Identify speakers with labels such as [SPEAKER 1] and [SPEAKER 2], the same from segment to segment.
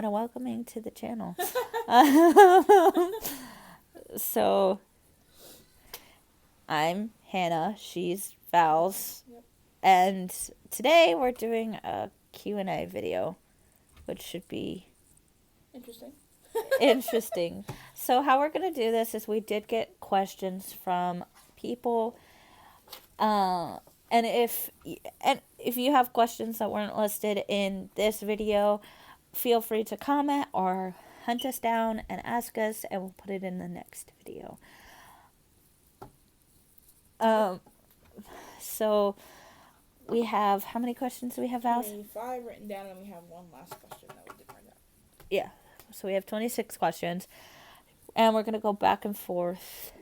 [SPEAKER 1] want to welcome you to the channel. So, I'm Hannah. She's Vals.
[SPEAKER 2] Yep.
[SPEAKER 1] And today we're doing a Q&A video, which should be interesting. So how we're going to do this is we did get questions from people. And if you have questions that weren't listed in this video, feel free to comment or hunt us down and ask us, and we'll put it in the next video. So we have, how many questions do we have, Vals?
[SPEAKER 2] 25 written down, and we have one last question that we did find out.
[SPEAKER 1] Yeah, so we have 26 questions, and we're going to go back and forth.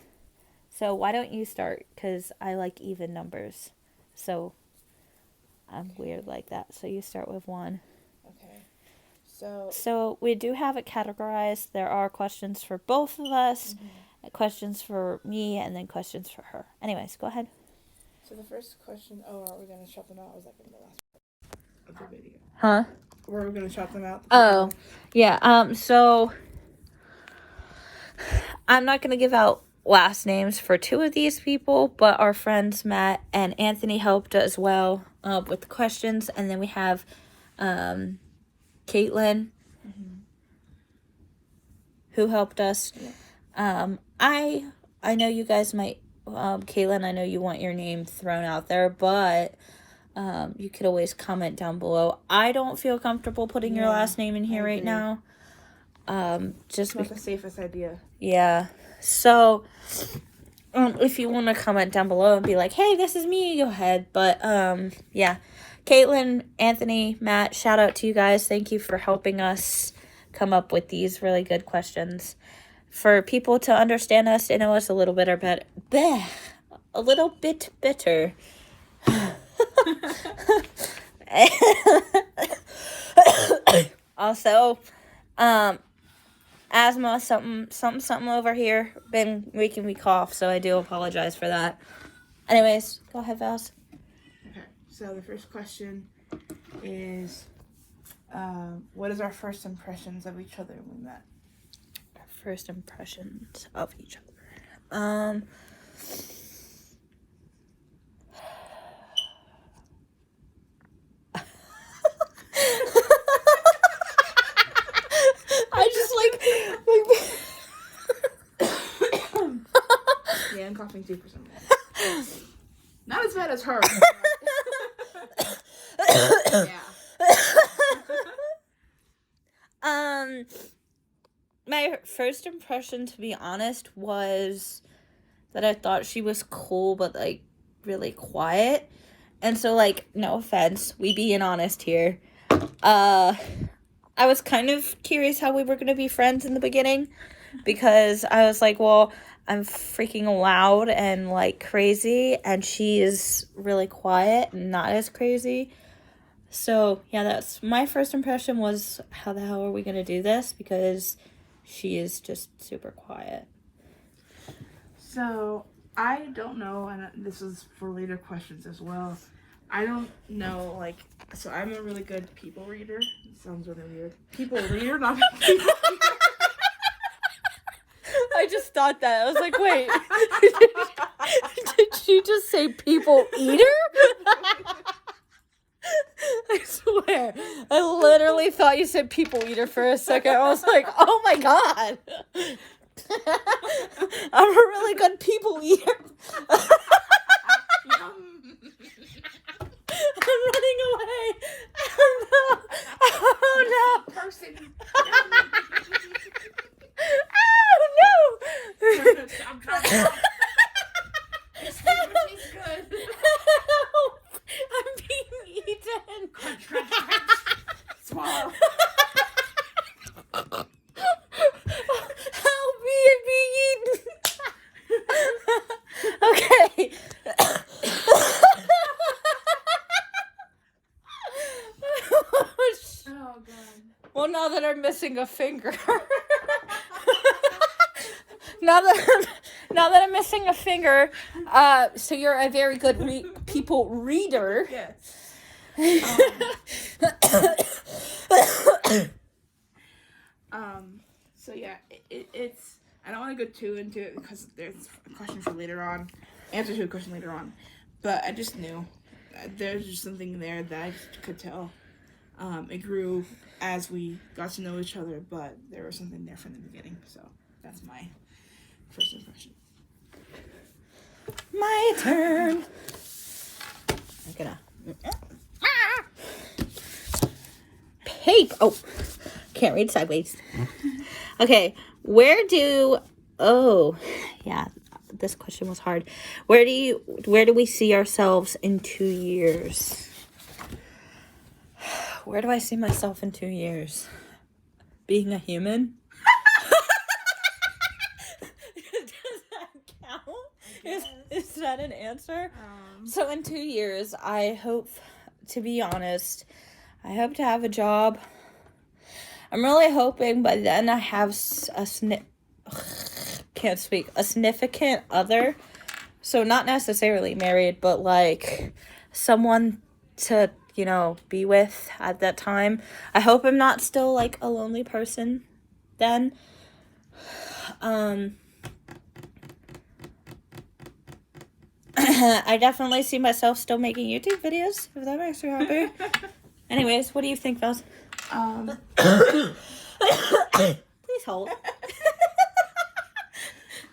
[SPEAKER 1] So why don't you start, because I like even numbers, so I'm weird like that. So you start with one.
[SPEAKER 2] Okay.
[SPEAKER 1] So we do have it categorized. There are questions for both of us, questions for me, and then questions for her. Anyways, go ahead.
[SPEAKER 2] So the first question, are we going to shout them out? Was that going to be the last part of the video?
[SPEAKER 1] Huh?
[SPEAKER 2] Were we going to shout them out?
[SPEAKER 1] Oh, yeah. So I'm not going to give out last names for two of these people, but our friends Matt and Anthony helped as well with the questions. And then we have Caitlin, who helped us. Yeah. I know you guys might, Caitlin, I know you want your name thrown out there, but you could always comment down below. I don't feel comfortable putting your last name in here right now. Just
[SPEAKER 2] not the safest idea.
[SPEAKER 1] Yeah. So, if you want to comment down below and be like, hey, this is me, go ahead. But, yeah. Caitlin, Anthony, Matt, shout out to you guys. Thank you for helping us come up with these really good questions. For people to understand us and know us a little bit a little bit better. Also, asthma, something over here been making me cough, so I do apologize for that. Anyways, go ahead, Vals.
[SPEAKER 2] Okay, so the first question is, what is our first impressions of each other when we met?
[SPEAKER 1] Our first impressions of each other.
[SPEAKER 2] Yeah, I'm coughing too for some reason. Not as bad as her. Yeah.
[SPEAKER 1] My first impression, to be honest, was that I thought she was cool, but, like, really quiet. And so, like, no offense, we being honest here. I was kind of curious how we were going to be friends in the beginning, because I was like, well, I'm freaking loud and, like, crazy, and she is really quiet and not as crazy. So, yeah, that's my first impression was, how the hell are we going to do this? Because she is just super quiet.
[SPEAKER 2] So, I don't know, and this is for later questions as well. I don't know, like, so I'm a really good people reader. It sounds really weird. People reader, not people reader.
[SPEAKER 1] I just thought that. I was like, wait, did she just say people eater? I swear. I literally thought you said people eater for a second. I was like, oh my god. I'm a really good people eater. I'm running away. Oh no. Oh no.
[SPEAKER 2] Person.
[SPEAKER 1] Oh no.
[SPEAKER 2] I'm trying to help. This tastes good.
[SPEAKER 1] Help. I'm being eaten.
[SPEAKER 2] Crunch, crunch, crunch. Swallow.
[SPEAKER 1] Help me, I'm being eaten. Okay.
[SPEAKER 2] Oh, God.
[SPEAKER 1] Well, now that I'm missing a finger. Now that I'm missing a finger, so you're a very good people reader.
[SPEAKER 2] Yes. So yeah, it's. I don't want to go too into it because there's a question for later on, answer to a question later on, but I just knew there's just something there that I just could tell. It grew as we got to know each other, but there was something there from the beginning. So that's my first impression.
[SPEAKER 1] My turn. I'm gonna. Paper. Oh, can't read sideways. Okay, Oh, yeah. This question was hard. Where do we see ourselves in 2 years? Where do I see myself in 2 years? Being a human? Does that count? Is that an answer? So in 2 years, I hope, to be honest, I hope to have a job. I'm really hoping by then I have a significant other. So not necessarily married, but like someone to, be with at that time. I hope I'm not still like a lonely person then. I definitely see myself still making YouTube videos, if that makes you happy. Anyways, what do you think, Vals? Please hold.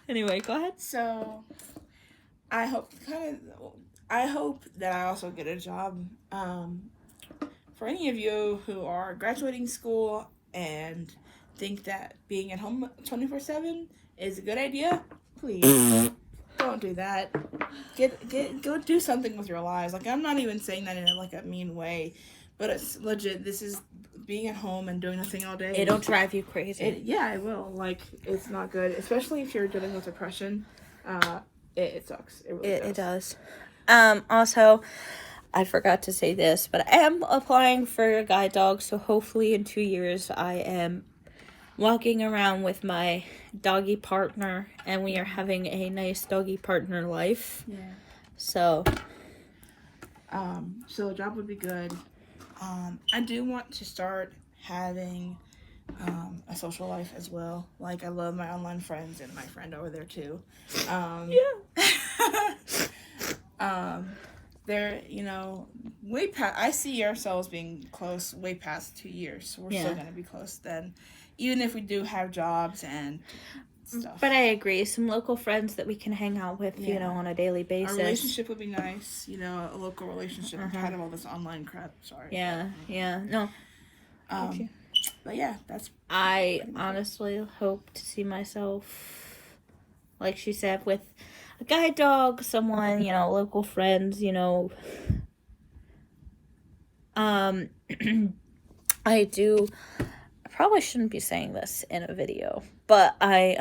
[SPEAKER 1] Anyway, go ahead.
[SPEAKER 2] So, I hope that I also get a job. For any of you who are graduating school and think that being at home 24/7 is a good idea, please don't do that. Go do something with your lives. Like, I'm not even saying that in a mean way, but it's legit. This is being at home and doing nothing all day.
[SPEAKER 1] It'll drive you crazy.
[SPEAKER 2] It will. Like, it's not good, especially if you're dealing with depression. It sucks. It does.
[SPEAKER 1] Also, I forgot to say this, but I am applying for a guide dog, so hopefully in 2 years I am walking around with my doggy partner, and we are having a nice doggy partner life.
[SPEAKER 2] Yeah.
[SPEAKER 1] So
[SPEAKER 2] a job would be good. I do want to start having a social life as well. Like, I love my online friends and my friend over there too. They're, way past. I see ourselves being close way past 2 years. So we're still gonna be close then, even if we do have jobs and stuff.
[SPEAKER 1] But I agree. Some local friends that we can hang out with, on a daily basis.
[SPEAKER 2] Our relationship would be nice, a local relationship instead of all this online crap. Sorry.
[SPEAKER 1] Yeah. No.
[SPEAKER 2] But yeah,
[SPEAKER 1] I honestly hope to see myself, like she said, with a guide dog, someone, local friends, I probably shouldn't be saying this in a video, but I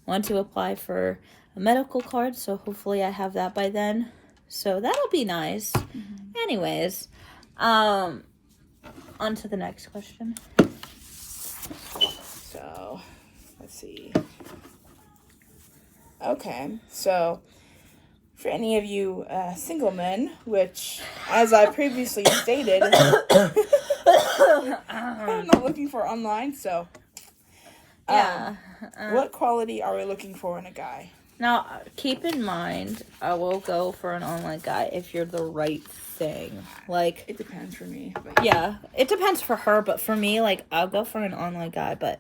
[SPEAKER 1] want to apply for a medical card, so hopefully I have that by then. So that'll be nice. Mm-hmm. Anyways, on to the next question.
[SPEAKER 2] So, let's see. Okay, so for any of you single men, which, as I previously stated, I'm not looking for online, so what quality are we looking for in a guy?
[SPEAKER 1] Now, keep in mind, I will go for an online guy if you're the right thing. Like,
[SPEAKER 2] it depends for me.
[SPEAKER 1] But yeah, it depends for her, but for me, like, I'll go for an online guy, but...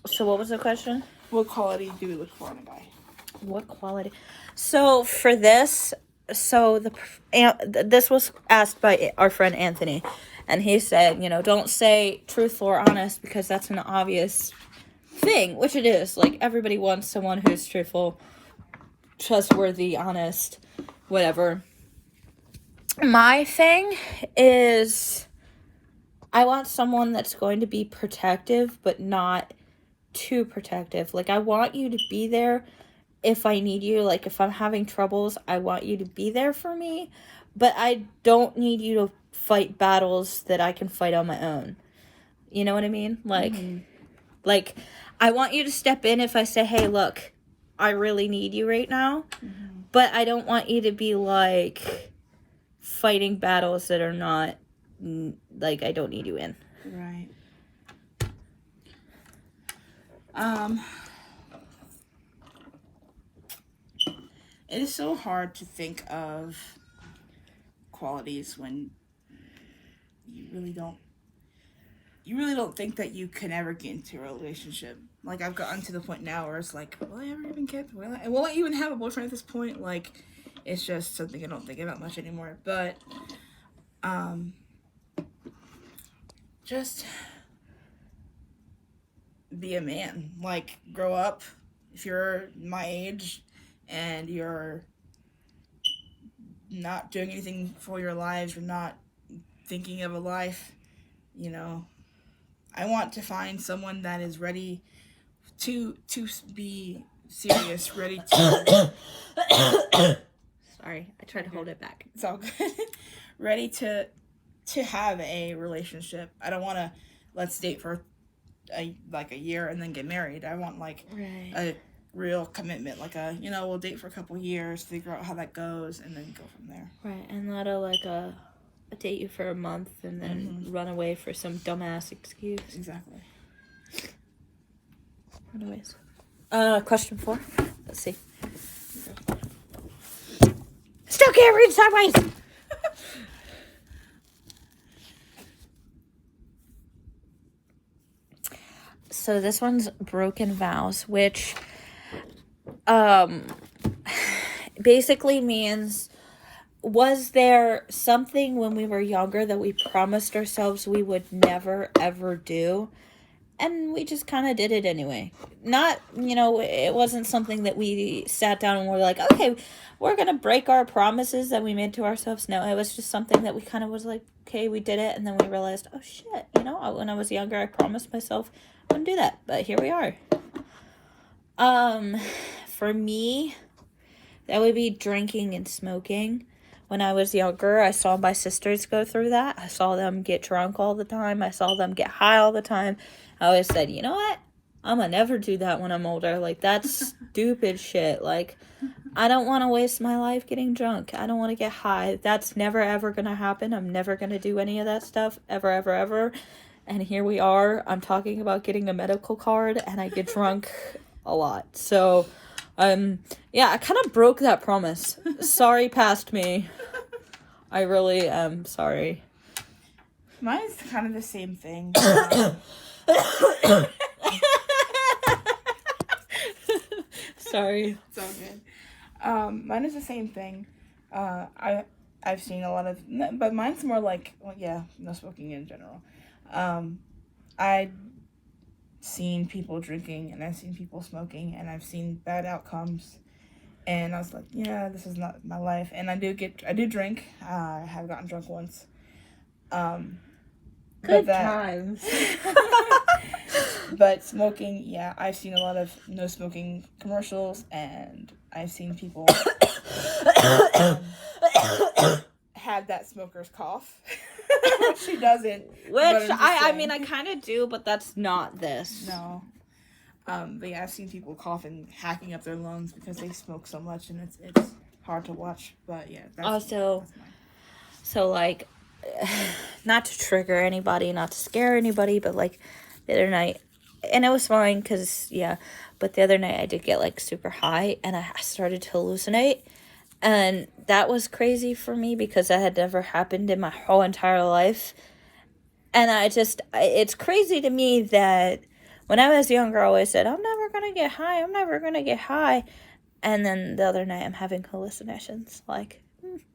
[SPEAKER 1] So what was the question?
[SPEAKER 2] What quality do we look for in a guy?
[SPEAKER 1] What quality? So for this, this was asked by our friend Anthony, and he said, don't say truthful or honest because that's an obvious thing, which it is. Like, everybody wants someone who's truthful, trustworthy, honest, whatever. My thing is, I want someone that's going to be protective, but not too protective. Like, I want you to be there if I need you. Like, if I'm having troubles, I want you to be there for me, but I don't need you to fight battles that I can fight on my own. You know what I mean? Like, like, I want you to step in if I say, hey, look, I really need you right now, but I don't want you to be, like, fighting battles that are not, like, I don't need you in.
[SPEAKER 2] Right. It is so hard to think of qualities when you really don't think that you can ever get into a relationship. Like, I've gotten to the point now where it's like, will I ever even will I even have a boyfriend at this point? Like, it's just something I don't think about much anymore. But just be a man. Like, grow up. If you're my age and you're not doing anything for your lives, you're not thinking of a life, I want to find someone that is ready to be serious, ready to
[SPEAKER 1] Sorry, I tried to hold it back.
[SPEAKER 2] it's all good. Ready to have a relationship. I don't want to let's date for a year and then get married. I want a real commitment, we'll date for a couple years, figure out how that goes, and then go from there.
[SPEAKER 1] Right, and not a date you for a month and then run away for some dumbass excuse.
[SPEAKER 2] Exactly.
[SPEAKER 1] Anyways, question 4. Let's see. Still can't read sideways. So this one's broken vows, which basically means, was there something when we were younger that we promised ourselves we would never ever do, and we just kind of did it anyway? Not, it wasn't something that we sat down and were like, okay, we're gonna break our promises that we made to ourselves. No, it was just something that we kind of was like, okay, we did it, and then we realized, oh shit, when I was younger I promised myself I wouldn't do that, but here we are. For me, that would be drinking and smoking. When I was younger, I saw my sisters go through that. I saw them get drunk all the time. I saw them get high all the time. I always said, you know what? I'm gonna never do that when I'm older. Like, that's stupid shit. Like, I don't want to waste my life getting drunk. I don't want to get high. That's never, ever gonna happen. I'm never gonna do any of that stuff. Ever, ever, ever. And here we are. I'm talking about getting a medical card, and I get drunk a lot. So, yeah, I kind of broke that promise. Sorry, past me. I really am sorry.
[SPEAKER 2] Mine is kind of the same thing.
[SPEAKER 1] Sorry.
[SPEAKER 2] It's all good. Mine is the same thing. I've seen a lot of, but mine's more like, no smoking in general. I've seen people drinking, and I've seen people smoking, and I've seen bad outcomes, and I was like, yeah, this is not my life. And I do drink. I have gotten drunk once.
[SPEAKER 1] Good times.
[SPEAKER 2] But smoking, yeah, I've seen a lot of no smoking commercials, and I've seen people have that smoker's cough. Which she doesn't.
[SPEAKER 1] Which, I kind of do, but that's not this.
[SPEAKER 2] No. But yeah, I've seen people coughing, hacking up their lungs because they smoke so much, and it's hard to watch. But yeah, that's mine.
[SPEAKER 1] So like, not to trigger anybody, not to scare anybody, but like the other night, and it was fine because, but the other night I did get like super high, and I started to hallucinate. And that was crazy for me because that had never happened in my whole entire life. And it's crazy to me that when I was younger, I always said, I'm never going to get high. I'm never going to get high. And then the other night, I'm having hallucinations. Like,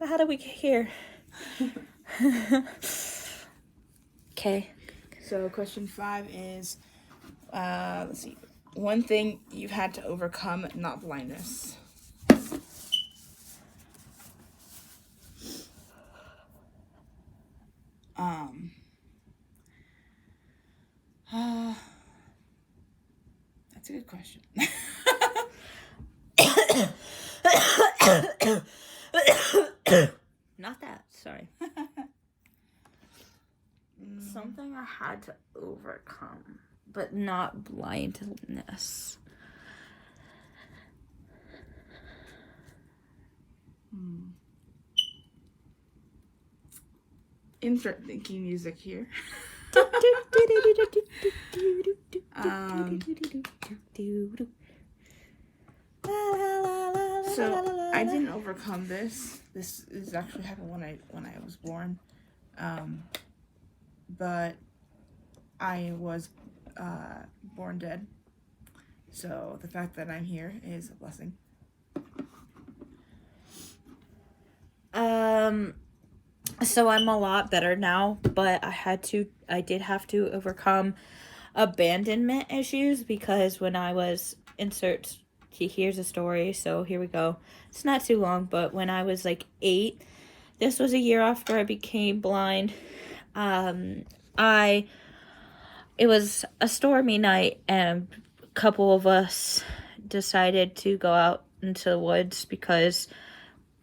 [SPEAKER 1] how did we get here? Okay.
[SPEAKER 2] So question 5 is, let's see. One thing you've had to overcome, not blindness. That's a good question.
[SPEAKER 1] Not that, sorry. Something I had to overcome, but not blindness.
[SPEAKER 2] Insert thinking music here. So I didn't overcome this. This is actually happened when I was born, but I was born dead. So the fact that I'm here is a blessing.
[SPEAKER 1] So I'm a lot better now, but I did have to overcome abandonment issues because when I was here's a story, so here we go. It's not too long, but when I was like 8, this was a year after I became blind. It was a stormy night, and a couple of us decided to go out into the woods because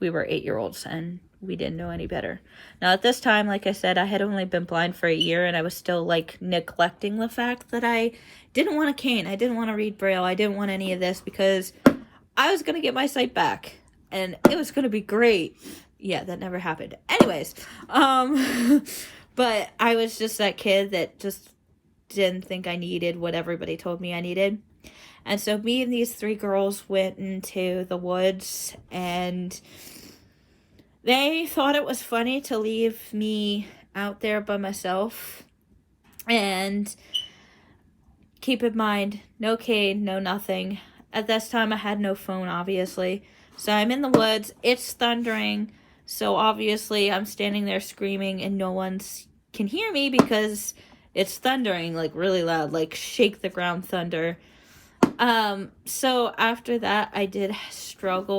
[SPEAKER 1] we were 8-year-olds and we didn't know any better. Now, at this time, like I said, I had only been blind for a year, and I was still, like, neglecting the fact that I didn't want a cane. I didn't want to read Braille. I didn't want any of this because I was going to get my sight back, and it was going to be great. Yeah, that never happened. Anyways, but I was just that kid that just didn't think I needed what everybody told me I needed. And so me and these 3 girls went into the woods, and they thought it was funny to leave me out there by myself. And keep in mind, no cane, no nothing. At this time, I had no phone, obviously. So I'm in the woods. It's thundering. So obviously, I'm standing there screaming, and no one can hear me because it's thundering, like, really loud, like, shake the ground thunder. So after that, I did struggle